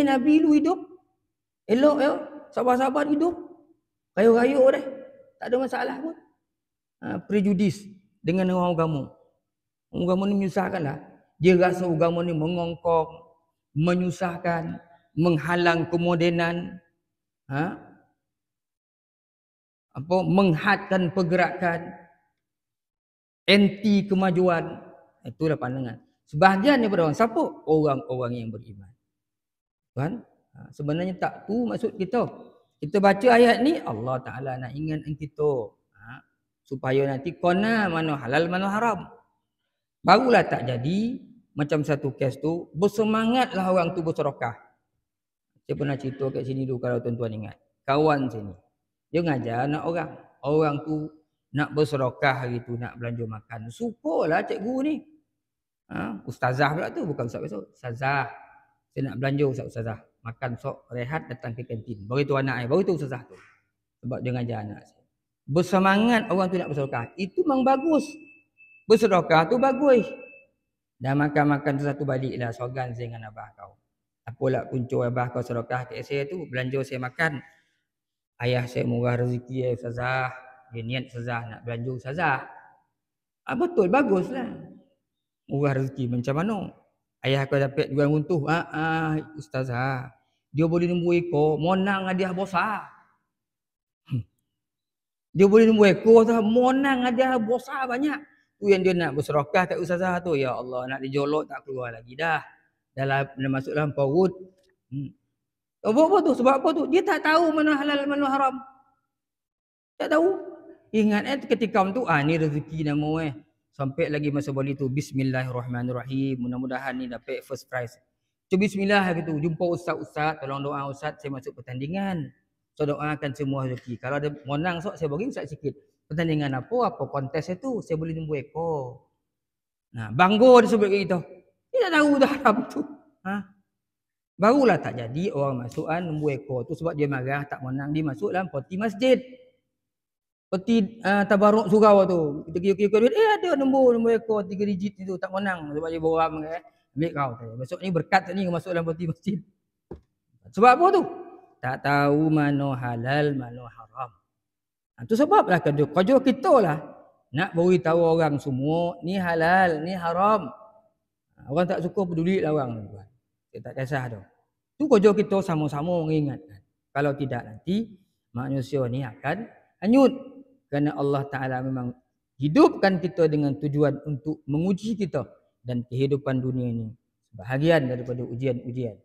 Nabi lu hidup. Elok ya. Sabar-sabar hidup. Rayuk-rayuk dah. Tak ada masalah pun. Prejudis dengan orang agama. Orang agama ni menyusahkan lah. Dia rasa agama ni mengongkong, menyusahkan, menghalang kemodenan, menghadkan pergerakan, anti kemajuan. Itulah pandangan. Sebahagian daripada orang. Siapa? Orang-orang yang beriman. Tuan, sebenarnya tak tu maksud kita. Kita baca ayat ni, Allah Ta'ala nak ingatkan kita. Supaya nanti kona mana halal, mana haram. Barulah tak jadi, macam satu kes tu, bersemangatlah orang tu bersedekah. Saya pernah cerita kat sini dulu kalau tuan-tuan ingat. Kawan sini. Dia ngajar anak orang. Orang tu nak bersedekah gitu, nak belanja makan. Syukurlah cikgu ni. Ustazah pula tu, bukan ustaz besok. Ustazah. Saya nak belanja ustazah. Makan sok, rehat, datang ke kantin. Baru tu anak saya, baru tu ustazah tu. Sebab dia ngajar anak saya. Bersemangat orang tu nak bersedekah. Itu memang bagus. Bersedekah tu bagus. Dah makan-makan tu satu baliklah sorgan saya dengan abah kau. Apalah punca abah kau sedekah kat saya tu, belanja saya makan. Ayah saya murah rezeki ustazah. Dia niat ustazah nak belanja ustazah. Betul, baguslah. Murah rezeki macam mana? Ayah kau dapat jual runtuh. Ustazah. Dia boleh nombor ekor, monang hadiah besar. Dia boleh nombor ekor tu, monang hadiah besar banyak. Tu yang dia nak bersedekah kat ustazah tu. Ya Allah, nak dijolok tak keluar lagi dah. Dah masuk dalam perut. Apa tu? Sebab apa tu? Dia tak tahu mana halal mana haram. Tak tahu. Ingat ketika tu ni rezeki nama sampai lagi masa balik tu bismillahirrahmanirrahim. Mudah-mudahan ni dapat first prize. Tu bismillah gitu. Jumpa ustaz-ustaz, tolong doa ustaz saya masuk pertandingan. So doakan semua rezeki. Kalau ada monang sok saya bagi ustaz sikit. Pertandingan apa kontes itu saya boleh nombor ekor. Nah, bangga dia sebut kat kita. Dia tak tahu dah haram tu. Barulah tak jadi orang masuk nombor ekor tu sebab dia marah tak menang, dia masuk dalam peti masjid. Peti tabaruk surau tu. Kita kira-kira duit, ada nombor ekor 3 digit itu tak menang sebab dia boram ambil kau. Besok ni berkat ni kau masuk dalam peti masjid. Sebab apa tu? Tak tahu mana halal mana haram. Itu sebablah kerja kita lah nak beritahu orang semua ni halal, ni haram. Orang tak suka peduli lah orang. Dia tak kisah tu. Itu kerja kita sama-sama mengingatkan. Kalau tidak nanti manusia ni akan hanyut. Kerana Allah Ta'ala memang hidupkan kita dengan tujuan untuk menguji kita. Dan kehidupan dunia ini bahagian daripada ujian-ujian.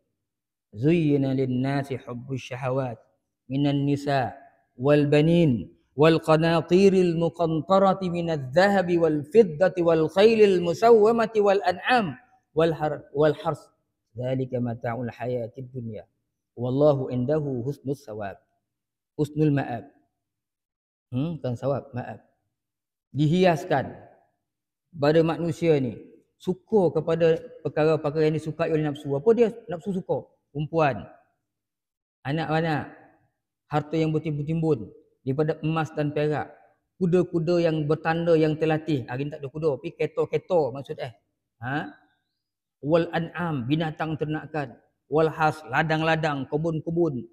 Zuyyina lin-nasi hubbus syahawat minan nisa wal banin wal qanatiril muqantarati minadh dhahabi wal fiddati wal khailil musawwamati wal an'am wal hars. Dzalika mata'ul hayatid dunya. Wallahu indahu husnul thawab. Husnul ma'ab. Kan sawab, maaf. Dihiaskan pada manusia ni suka kepada perkara-perkara yang disukai oleh nafsu. Apa dia nafsu suka? Perempuan, anak-anak, harta yang bertimbun-timbun daripada emas dan perak, kuda-kuda yang bertanda yang terlatih. Hari ni tak ada kuda, tapi ketor-ketor maksud wal an'am, binatang ternakan, wal has, ladang-ladang, kebun-kebun.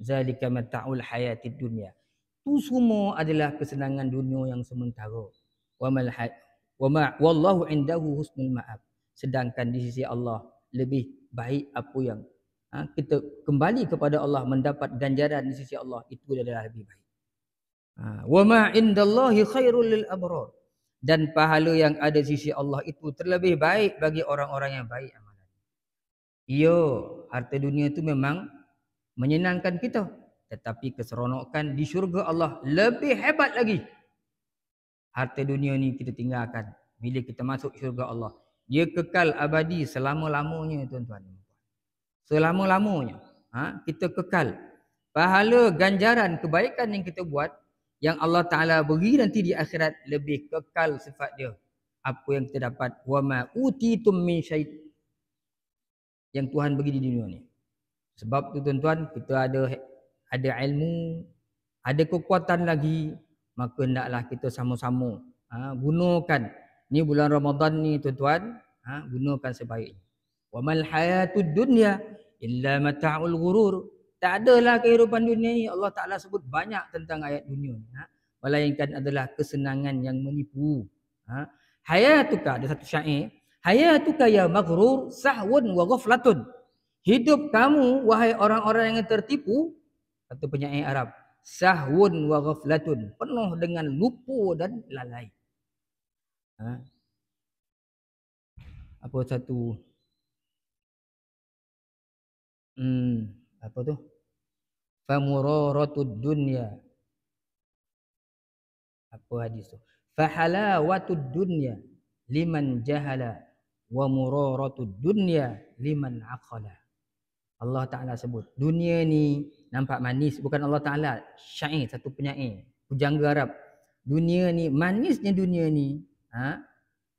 Zalika mata'ul hayatid dunya. Itu semua adalah kesenangan dunia yang sementara. Wallahu indahu husnul ma'ab. Sedangkan di sisi Allah lebih baik apa yang kita kembali kepada Allah mendapat ganjaran di sisi Allah itu adalah lebih baik. Wa ma indallahi khairul lil abrar. Dan pahala yang ada di sisi Allah itu terlebih baik bagi orang-orang yang baik amalan. Ya, harta dunia itu memang menyenangkan kita, tetapi keseronokan di syurga Allah lebih hebat lagi. Harta dunia ni kita tinggalkan bila kita masuk syurga Allah. Dia kekal abadi selama-lamanya tuan-tuan. Selama-lamanya. Kita kekal. Pahala ganjaran kebaikan yang kita buat yang Allah Ta'ala beri nanti di akhirat lebih kekal sifat dia. Apa yang kita dapat. Wa ma utitum min syait. Yang Tuhan bagi di dunia ni. Sebab tu tuan-tuan kita ada ilmu, ada kekuatan lagi, maka hendaklah kita sama-sama gunakan. Ni bulan Ramadan ni tuan-tuan, gunakan sebaiknya. Wa mal hayatud dunya illa mata'ul ghurur. Tak adalah kehidupan dunia ni Allah Taala sebut banyak tentang ayat dunia ni, melainkan adalah kesenangan yang menipu. Hayatuka, ada satu syair, hayatuka ya maghrur sahwun wa ghaflatun. Hidup kamu wahai orang-orang yang tertipu, kata penyair Arab, sahwun wa ghaflatun, penuh dengan lupa dan lalai. Apa satu apa tu? Famuraratud dunya. Apa hadis tu? Fahalawatud dunya liman jahala wa muraratud dunya liman aqala. Allah Ta'ala sebut. Dunia ni nampak manis. Bukan Allah Ta'ala. Syair, satu penyair. Pujangga Arab. Dunia ni, manisnya dunia ni.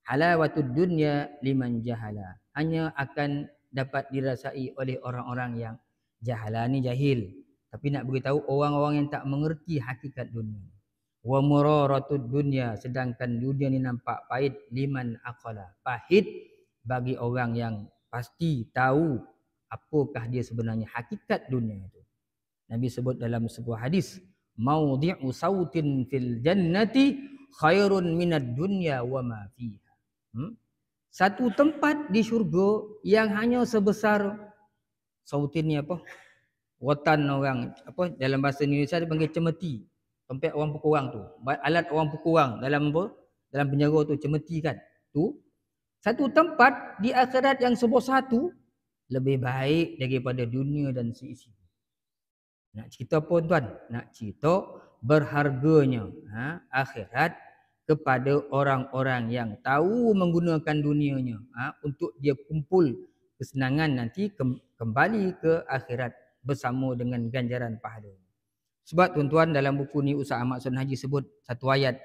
Halawatud dunya liman jahala. Hanya akan dapat dirasai oleh orang-orang yang jahala ni jahil. Tapi nak beritahu orang-orang yang tak mengerti hakikat dunia. Wa muraratud dunya. Sedangkan dunia ni nampak pahit liman aqala. Pahit bagi orang yang pasti tahu apakah dia sebenarnya hakikat dunia itu. Nabi sebut dalam sebuah hadis, maudhi'u sautin fil jannati khairun minad dunya wa ma fiha. Satu tempat di syurga yang hanya sebesar sautin ni apa? Rotan orang apa dalam bahasa Indonesia dia panggil cemeti. Tempat orang pukul orang tu. Alat orang pukul orang dalam apa? Dalam penjara tu cemeti kan. Tu satu tempat di akhirat yang sebesar tu lebih baik daripada dunia dan seisi. Nak cerita apa tuan? Nak cerita berharganya akhirat kepada orang-orang yang tahu menggunakan dunianya untuk dia kumpul kesenangan nanti kembali ke akhirat bersama dengan ganjaran pahala. Sebab tuan-tuan dalam buku ni Ustaz Ahmad Sun Haji sebut satu ayat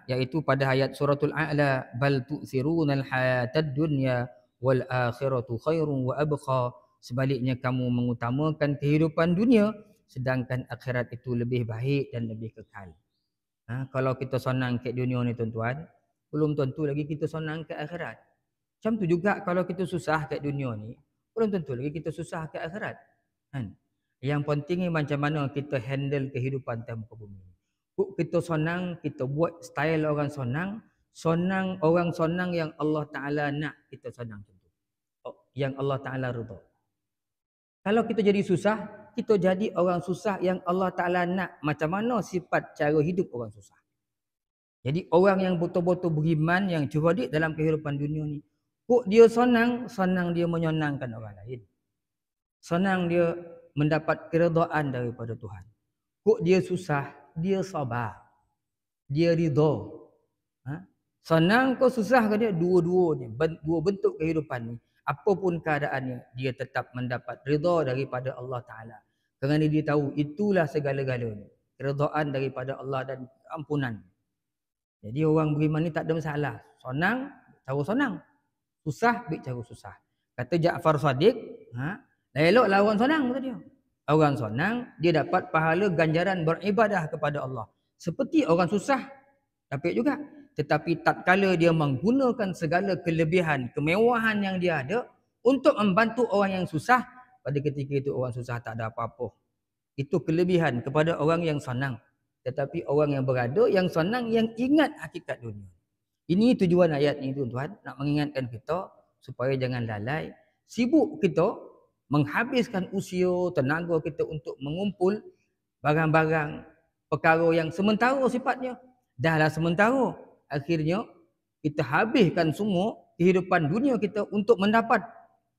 iaitu pada ayat suratul A'la, bal tu'thirunal hayatad dunya wal akhiratu khairun wa abqa. Sebaliknya kamu mengutamakan kehidupan dunia sedangkan akhirat itu lebih baik dan lebih kekal. Kalau kita senang ke dunia ni tuan-tuan, belum tentu lagi kita senang ke akhirat. Macam tu juga kalau kita susah ke dunia ni, belum tentu lagi kita susah ke akhirat. Kan? Yang penting ni macam mana kita handle kehidupan tanpa bumi. Kok kita senang, kita buat style orang senang, orang senang yang Allah Ta'ala nak kita senang tentu. Yang Allah Ta'ala redha. Kalau kita jadi susah, kita jadi orang susah yang Allah Ta'ala nak. Macam mana sifat cara hidup orang susah. Jadi orang yang betul-betul beriman, yang cerdik dalam kehidupan dunia ni, kok dia senang dia menyenangkan orang lain. Senang dia mendapat keredaan daripada Tuhan. Kok dia susah, dia sabar. Dia ridha. Senang kau susah ke dia, dua-duanya, dua bentuk kehidupan ni. Apapun keadaannya, dia tetap mendapat ridha daripada Allah Ta'ala. Kerana dia tahu itulah segala-galanya. Keridhaan daripada Allah dan ampunan. Jadi orang beriman ni tak ada masalah. Senang, cara senang. Susah, cara susah. Kata Ja'far Sadiq, elok lah orang senang kata dia. Orang senang, dia dapat pahala ganjaran beribadah kepada Allah. Seperti orang susah, dapat juga. Tetapi tatkala dia menggunakan segala kelebihan, kemewahan yang dia ada untuk membantu orang yang susah, pada ketika itu orang susah tak ada apa-apa. Itu kelebihan kepada orang yang senang. Tetapi orang yang berada, yang senang, yang ingat hakikat dunia. Ini tujuan ayat ini tuan-tuan, nak mengingatkan kita supaya jangan lalai. Sibuk kita menghabiskan usia, tenaga kita untuk mengumpul barang-barang, perkara yang sementara sifatnya. Dahlah sementara. Akhirnya kita habiskan semua kehidupan dunia kita untuk mendapat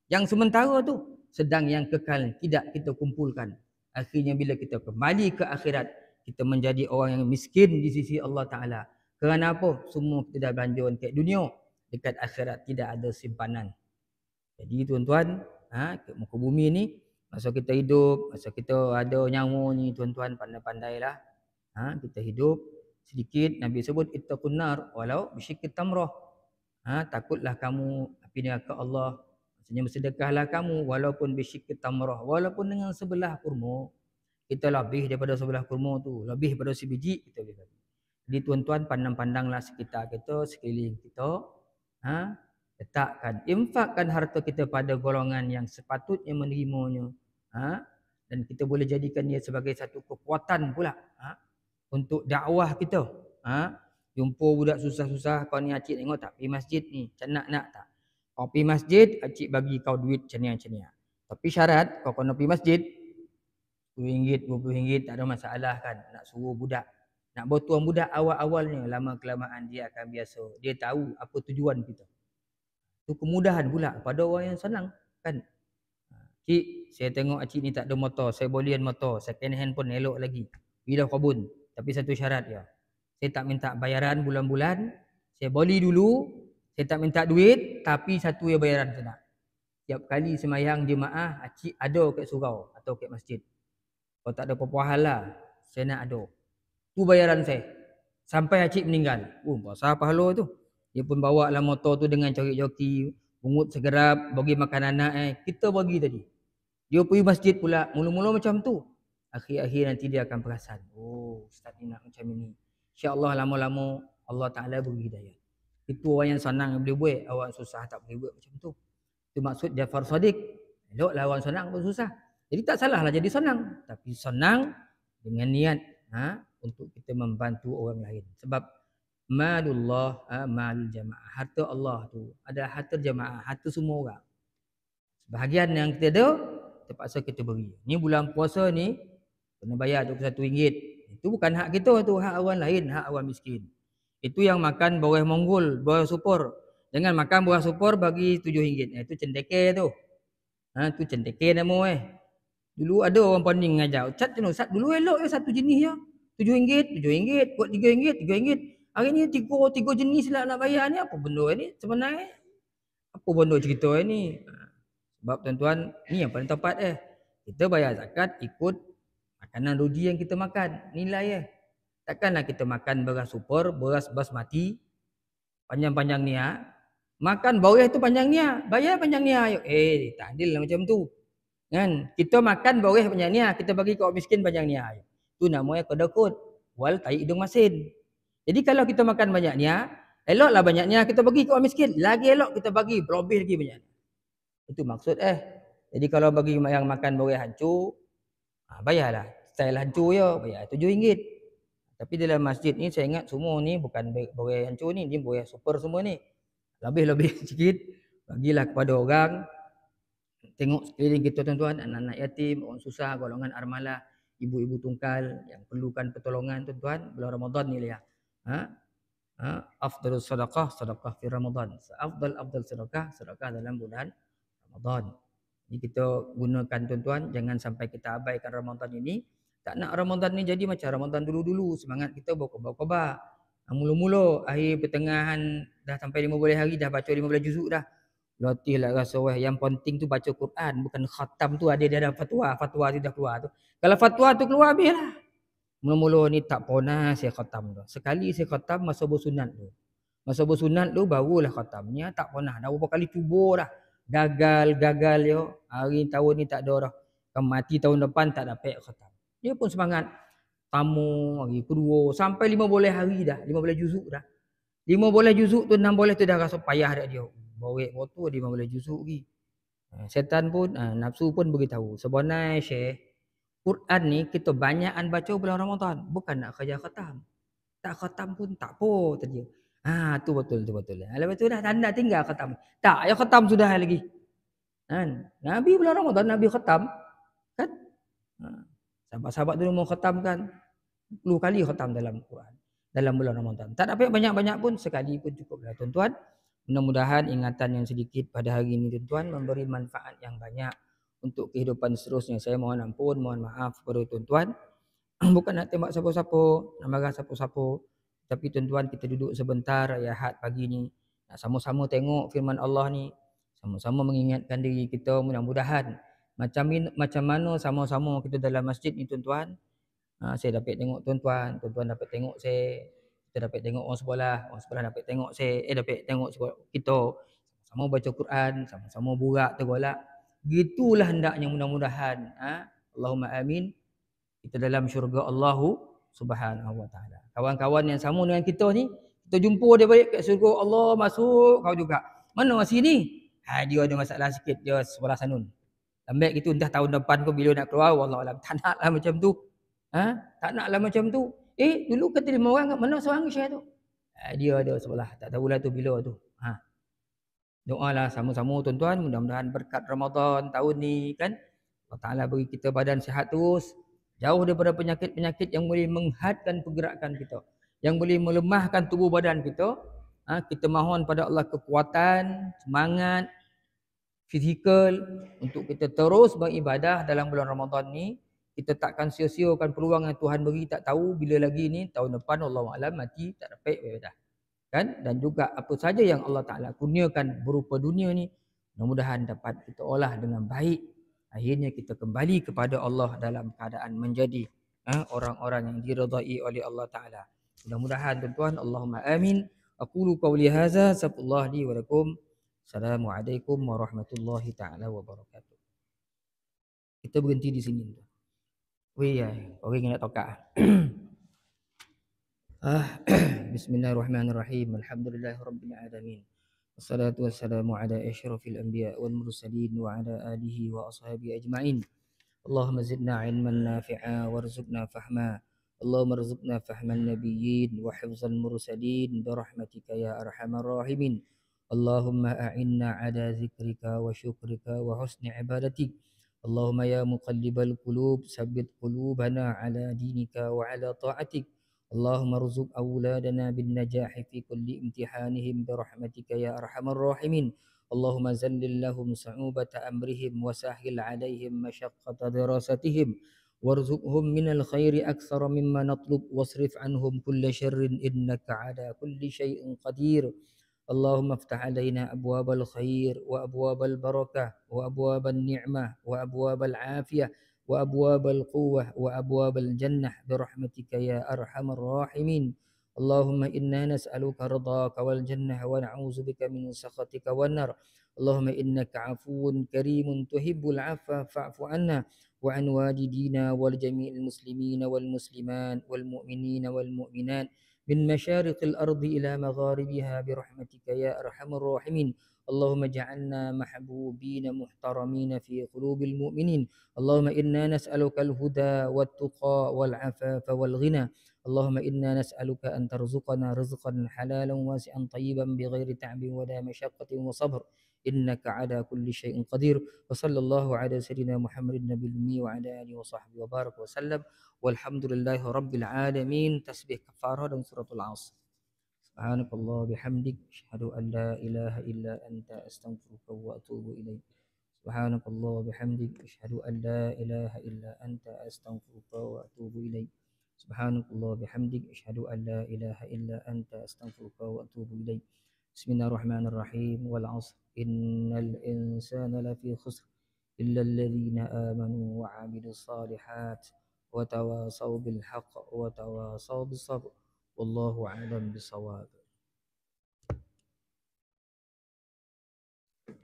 yang sementara tu, sedang yang kekal tidak kita kumpulkan. Akhirnya bila kita kembali ke akhirat, kita menjadi orang yang miskin di sisi Allah Ta'ala. Kerana apa? Semua kita dah belanjakan ke dunia, dekat akhirat tidak ada simpanan. Jadi tuan-tuan, ke muka bumi ni, masa kita hidup, masa kita ada nyawa ni tuan-tuan, pandai-pandailah kita hidup sedikit. Nabi sebut ittaqun nar walau bisyikki tamrah. Takutlah kamu api neraka Allah. Maksudnya bersedekahlah kamu walaupun bisyikki tamrah, walaupun dengan sebelah kurma. Kita lebih daripada sebelah kurma tu, lebih daripada sebiji kita boleh bagi. Jadi tuan-tuan, pandang-pandanglah sekitar kita, sekeliling kita. Letakkan, infakkan harta kita pada golongan yang sepatutnya menerimanya. Dan kita boleh jadikan dia sebagai satu kekuatan pula. Untuk dakwah kita. Jumpa budak susah-susah, kau ni acik tengok tak pergi masjid ni, macam nak tak. Kau pergi masjid, acik bagi kau duit cenia-cenia. Tapi syarat kau kena pergi masjid, RM10, RM20 tak ada masalah kan. Nak suruh budak, nak bertuang budak awal-awalnya, lama-kelamaan dia akan biasa. Dia tahu apa tujuan kita. Itu kemudahan pula pada orang yang senang kan. Cik, saya tengok acik ni tak ada motor, saya bolian motor, second hand pun elok lagi. Pergi dah kebun. Tapi satu syarat dia. Saya tak minta bayaran bulan-bulan. Saya boli dulu. Saya tak minta duit. Tapi satu ya bayaran saya nak. Tiap kali semayang jemaah, acik ada kat surau atau kat masjid. Kalau tak ada apa-apa hal lah, saya nak ada. Tu bayaran saya. Sampai acik meninggal. Pasal pahala tu. Dia pun bawa lah motor tu dengan joki-joki, pungut segerap, bagi makan anak. Kita bagi tadi. Dia pergi masjid pula. Mula-mula macam tu. Akhir-akhir nanti dia akan perasan. Ustaz ni nak macam ini. InsyaAllah lama-lama Allah Ta'ala beri hidayah. Itu orang yang senang yang boleh buat. Awak susah tak boleh buat macam tu. Itu maksud Jafar Sadiq. Eloklah orang senang pun susah. Jadi tak salah lah jadi senang. Tapi senang dengan niat untuk kita membantu orang lain. Sebab malullah, malul jamaah. Harta Allah tu adalah harta jamaah. Harta semua orang. Sebahagian yang kita ada, terpaksa kita beri. Ni bulan puasa ni, kena bayar RM21. Itu bukan hak kita tu. Hak orang lain. Hak orang miskin. Itu yang makan boreh monggol, boreh supur. Jangan makan boreh supur bagi RM7. Itu cendeke tu. Itu cendeke nama Dulu ada orang panding mengajar. Ustaz dulu elok ya satu jenis ya. RM7, RM7, buat RM3, RM3. Hari ni tiga jenis lah nak bayar ni. Apa benda ni sebenarnya? Apa benda cerita ni? Sebab tuan-tuan, ni yang paling tepat kita bayar zakat ikut makanan ruji yang kita makan. Nilai Takkanlah kita makan beras super, beras basmati, panjang-panjang niat. Makan boreh tu panjang niat, bayar panjang niat. Tak adil lah macam tu. Kan? Kita makan boreh panjang niat, kita bagi ke orang miskin panjang niat. Tu namanya kedekut. Wal tai hidung masin. Jadi kalau kita makan banyak niat, eloklah banyak niat kita bagi ke orang miskin. Lagi elok kita bagi berlebih lagi banyak. Itu maksud Jadi kalau bagi yang makan boreh hancur, bayarlah. Style hancur je, bayar RM7. Tapi dalam masjid ni saya ingat semua ni bukan boreh hancur ni, dia boreh super semua ni. Lebih-lebih sikit bagilah kepada orang. Tengok sekeliling kita tuan-tuan, anak-anak yatim, orang susah, golongan armalah, ibu-ibu tungkal yang perlukan pertolongan tuan-tuan. Bulan Ramadan ni lah. Afdalus sedekah fi Ramadan. Afdal sedekah dalam bulan Ramadan. Jadi kita gunakan tuan-tuan, jangan sampai kita abaikan Ramadan ini. Tak nak Ramadan ni jadi macam Ramadan dulu-dulu. Semangat kita berkobar-kobar. Mula-mula akhir pertengahan dah sampai 15 hari dah baca 15 juzuk dah. Latih lah rasa yang penting tu baca Quran, bukan khatam tu ada dia fatwa tu dah keluar tu. Kalau fatwa tu keluar habislah. Mula-mula ni tak pernah saya khatam tu. Sekali saya khatam masa bersunat tu. Masa bersunat tu barulah khatamnya, tak pernah. Dah berapa kali cuba dah. Gagal yo. Hari tahun ni tak ada dah. Kan mati tahun depan tak dapat khatam. Dia pun semangat. Tamu hari kedua sampai 15 hari dah, 15 juzuk dah. 15 juzuk tu 16 tu dah rasa payah dah dia. Borek motor 15 juzuk lagi. Setan pun nafsu pun beritahu. Sebenarnya Syekh, Quran ni kita banyakan baca bulan Ramadan, bukan nak kerja khatam. Tak khatam pun tak apa saja. Tu betul. Lepas tu dah tanda tinggal khatam. Tak, ya khatam sudah lagi. Kan? Nabi bulan Ramadan Nabi khatam kan? Sahabat-sahabat dulu mau khatam kan 10 kali khatam dalam Quran dalam bulan Ramadan. Tak dapat banyak-banyak pun, sekali pun cukuplah tuan-tuan. Mudah-mudahan ingatan yang sedikit pada hari ini tuan-tuan memberi manfaat yang banyak untuk kehidupan seterusnya. Saya mohon ampun, mohon maaf kepada tuan-tuan. Bukan nak tembak siapa-siapa, nak marah siapa-siapa. Tapi tuan-tuan, kita duduk sebentar Ahad pagi ni, nak sama-sama tengok firman Allah ni, sama-sama mengingatkan diri kita. Mudah-mudahan macam mana sama-sama kita dalam masjid ni tuan-tuan. Saya dapat tengok tuan-tuan dapat tengok saya, kita dapat tengok orang sebelah dapat tengok saya, dapat tengok kita, sama-sama baca Quran, sama-sama burak tergolak. Gitulah hendaknya mudah-mudahan. Allahumma amin. Kita dalam syurga Allah Subhanahu wa taala. Kawan-kawan yang sama dengan kita ni, kita jumpa dia balik kat syurga Allah, masuk kau juga. Mana masih ni? Dia ada masalah sikit, dia sebelah sanun. Lambat gitu entah tahun depan kau bila nak keluar, wallahu alam. Tak naklah macam tu. Tak naklah macam tu. Dulu kata 5 orang, mana seorang Syekh tu? Dia ada sebelah, tak tahulah tu bila tu. Doalah sama-sama tuan-tuan, mudah-mudahan berkat Ramadan tahun ni kan, Allah Ta'ala beri kita badan sihat terus, jauh daripada penyakit-penyakit yang boleh menghadkan pergerakan kita, yang boleh melemahkan tubuh badan kita. Kita mohon pada Allah kekuatan, semangat, fizikal untuk kita terus beribadah dalam bulan Ramadan ni. Kita takkan sia-siakan peluang yang Tuhan beri, tak tahu bila lagi ni tahun depan Allahu a'lam mati tak dapat ibadah. Kan? Dan juga apa saja yang Allah Ta'ala kurniakan berupa dunia ni, Mudah-mudahan dapat kita olah dengan baik. Akhirnya kita kembali kepada Allah dalam keadaan menjadi orang-orang yang diridai oleh Allah Ta'ala. Mudah-mudahan tuan-tuan, Allahumma amin. Aqulu qawli hadza, astagfirullah li wa lakum. Assalamualaikum warahmatullahi taala wabarakatuh. Kita berhenti di sini. Wih ya, orang nak tokak. Bismillahirrahmanirrahim. Alhamdulillahirabbil alamin. Wassalatu wassalamu ala asyrafil anbiya wal mursalin wa ala alihi wa ashabihi ajma'in. Allahumma zidna ilman nafi'a warzuqna fahma. Allahumma rzuqna fahman nabiyyin wa hifzal mursalin birahmatika ya arhamar rahimin. Allahumma a'inna ala zikrika wa syukrika wa husni ibadatik. Allahumma ya muqallibal qulub sabbit qulubana ala dinika wa ala ta'atik. اللهم ارزق أولادنا بالنجاح في كل امتحانهم برحمتك يا أرحم الراحمين. اللهم زلل لهم صعوبة أمرهم وسهل عليهم مشقة دراستهم وارزقهم من الخير أكثر مما نطلب واصرف عنهم كل شر إنك على كل شيء قدير. اللهم افتح علينا أبواب الخير وأبواب البركة وأبواب النعمة وأبواب العافية وأبواب القوة وأبواب الجنة برحمتك يا أرحم الراحمين. اللهم إنا نسألك رضاك والجنة ونعوذ بك من سخطك والنار. اللهم إنك عفو كريم تحب العفو فاعف عنا وعن والدينا ولجميع المسلمين والمسلمات والمؤمنين والمؤمنات من مشارق الأرض إلى مغاربها برحمتك يا أرحم الراحمين. اللهم اجعلنا محبوبين محترمين في قلوب المؤمنين. اللهم إنا نسألك الهدى والتقى والعفاف والغنى. اللهم إنا نسألك أن ترزقنا رزقا حلالا واسعا طيبا بغير تعب ولا مشقة وصبر إنك على كل شيء قدير. وصلى الله على سيدنا محمد النبي الأمي وعلى آله وصحبه وبارك وسلم والحمد لله رب العالمين. تسبيح كفارة dan suratul Asr. Subhanakallah bihamdik asyhadu an la ilaha illa anta astaghfiruka wa atubu ilaik. Subhanakallah bihamdik asyhadu an la ilaha illa anta astaghfiruka wa atubu ilaik. Subhanakallah bihamdik asyhadu an la ilaha illa anta astaghfiruka wa atubu ilaik. Bismillahirrahmanirrahim. Wal 'asr innal insana lafi khusr illa alladhina amanu wa 'amilus salihat wa tawasaw bil haqq wa tawasaw bis sabr. Wallahu a'lam bisawab.